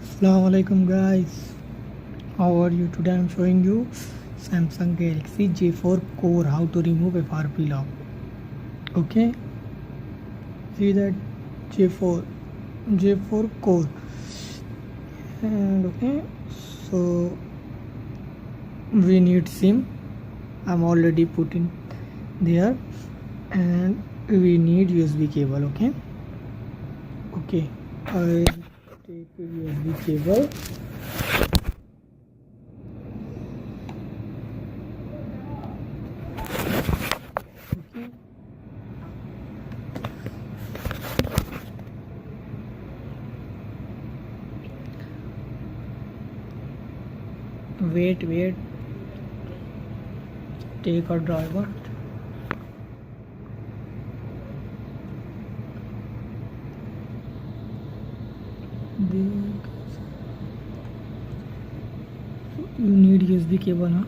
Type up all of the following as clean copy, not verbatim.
Assalamualaikum guys, how are you? Today I'm showing you Samsung Galaxy J4 Core, how to remove FRP lock. Okay, see that J4 Core, and okay, so we need SIM. I'm already putting there, and we need USB cable. Okay, I take a USB cable. Okay. Wait, take a driver. You need USB cable, huh?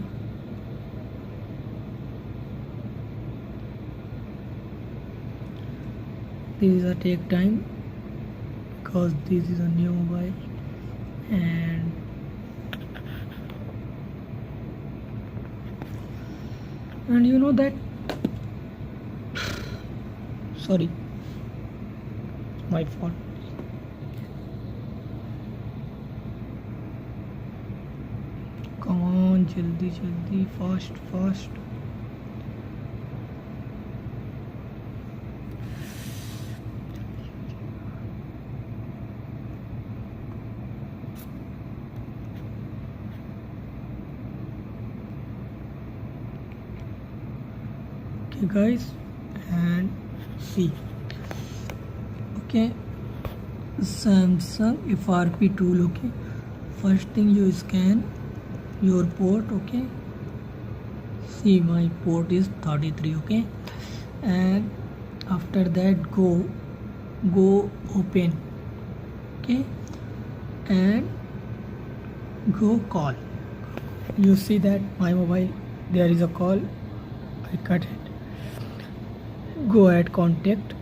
This is a take time because this is a new mobile, and you know that, sorry, my fault. Come on, jaldi, fast. Okay guys, and see. Okay, Samsung FRP tool. Okay, first thing you scan your port. Okay, see my port is 33. Okay, and after that go open. Okay, and go call. You see that my mobile, there is a call, I cut it. Go add contact.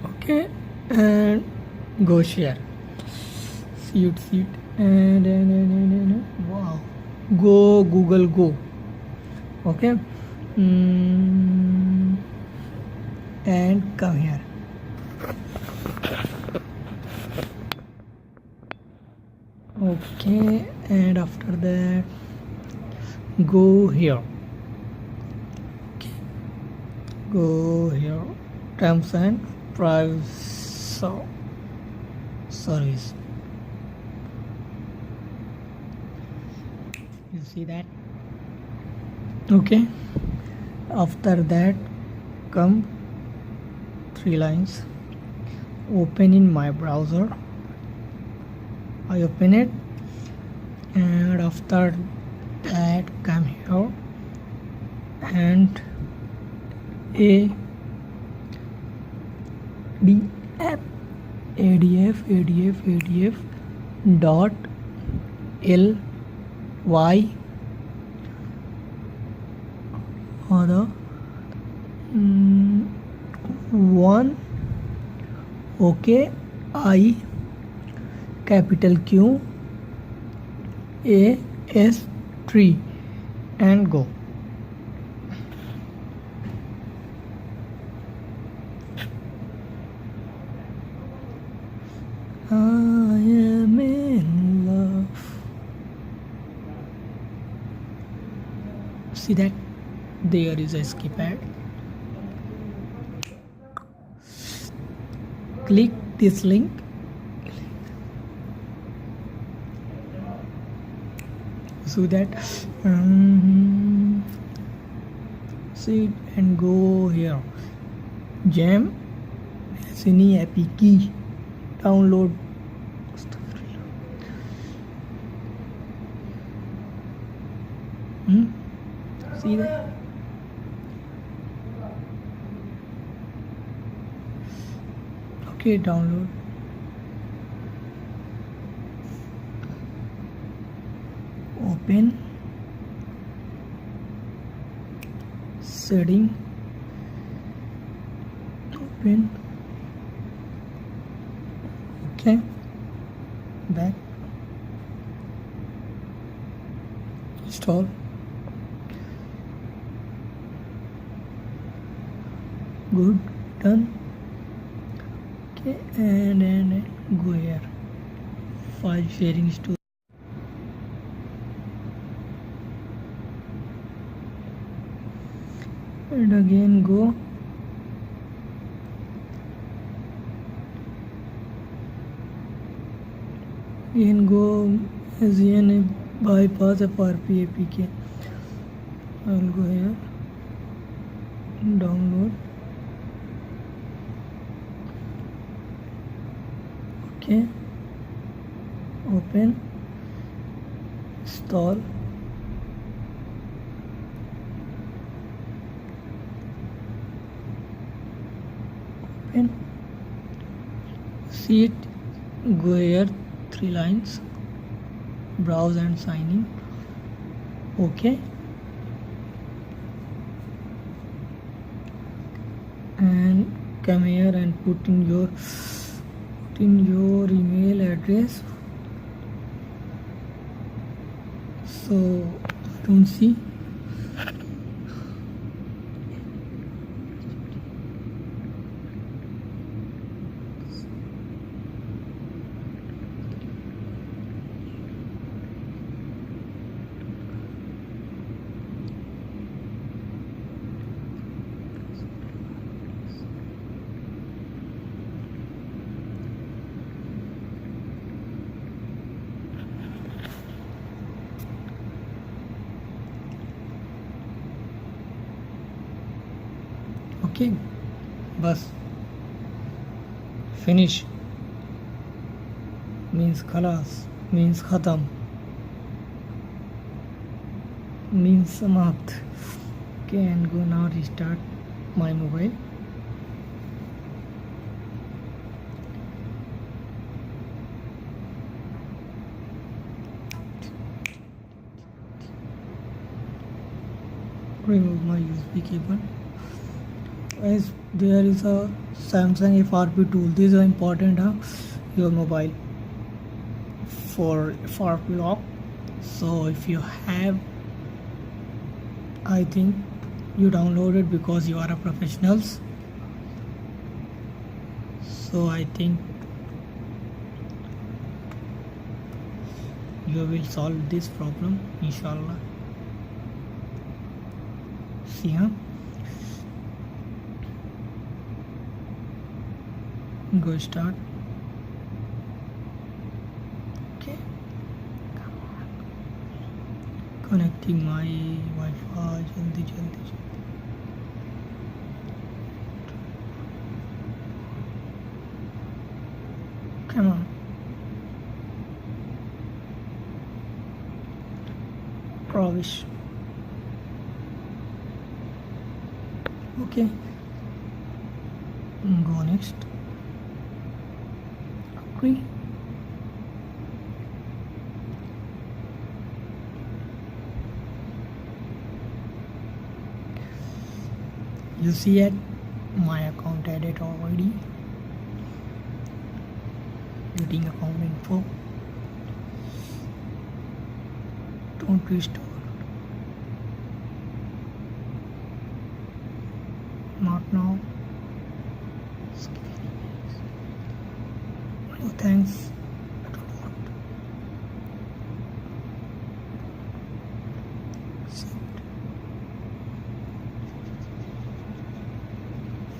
Okay, and go share. See it, and wow, go Google Go. Okay, and come here. Okay, and after that go here. Okay, go here, terms and privacy service. You see that? Okay, after that come 3 lines. Open in my browser. I open it, and after that come here and ADF dot ly other 1. Okay, I capital Q A S 3 and go. I am in love. See that? There is a skip ad. Click this link. So that see it and go here. Jam Cine APK download. See that? Okay, download. Open. Setting. Open. Okay, back, install, good, done. Okay, and go here, file sharing store, and again go, as in bypass FRP APK. I will go here, download. Okay, open, install, open, see it, go here, 3 lines, browse and sign in. Okay, and come here and put in your email address. So don't see, okay, bas, finish means khalas, means khatam, means samapt. Okay, and go now, restart my mobile. Remove my USB cable. As there is a Samsung FRP tool. This is important your mobile for FRP lock. So if you have, I think you download it because you are a professionals. So I think you will solve this problem, inshallah. See, huh? Go start. Okay, connecting my Wi-Fi. Jaldi. Come on. Provish. Okay, go next. Agree. You see it, my account added already. Getting account info. Don't restore. Not now. No thanks.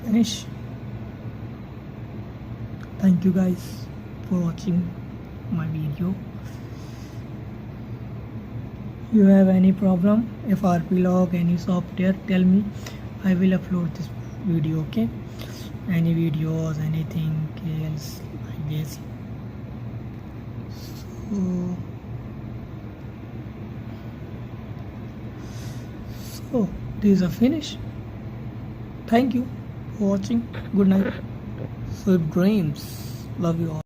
Finish. Thank you guys for watching my video. You have any problem, FRP log, any software, tell me. I will upload this video. Okay, any videos, anything else like this. So this is a finish. Thank you for watching. Good night, sweet dreams. Love you all.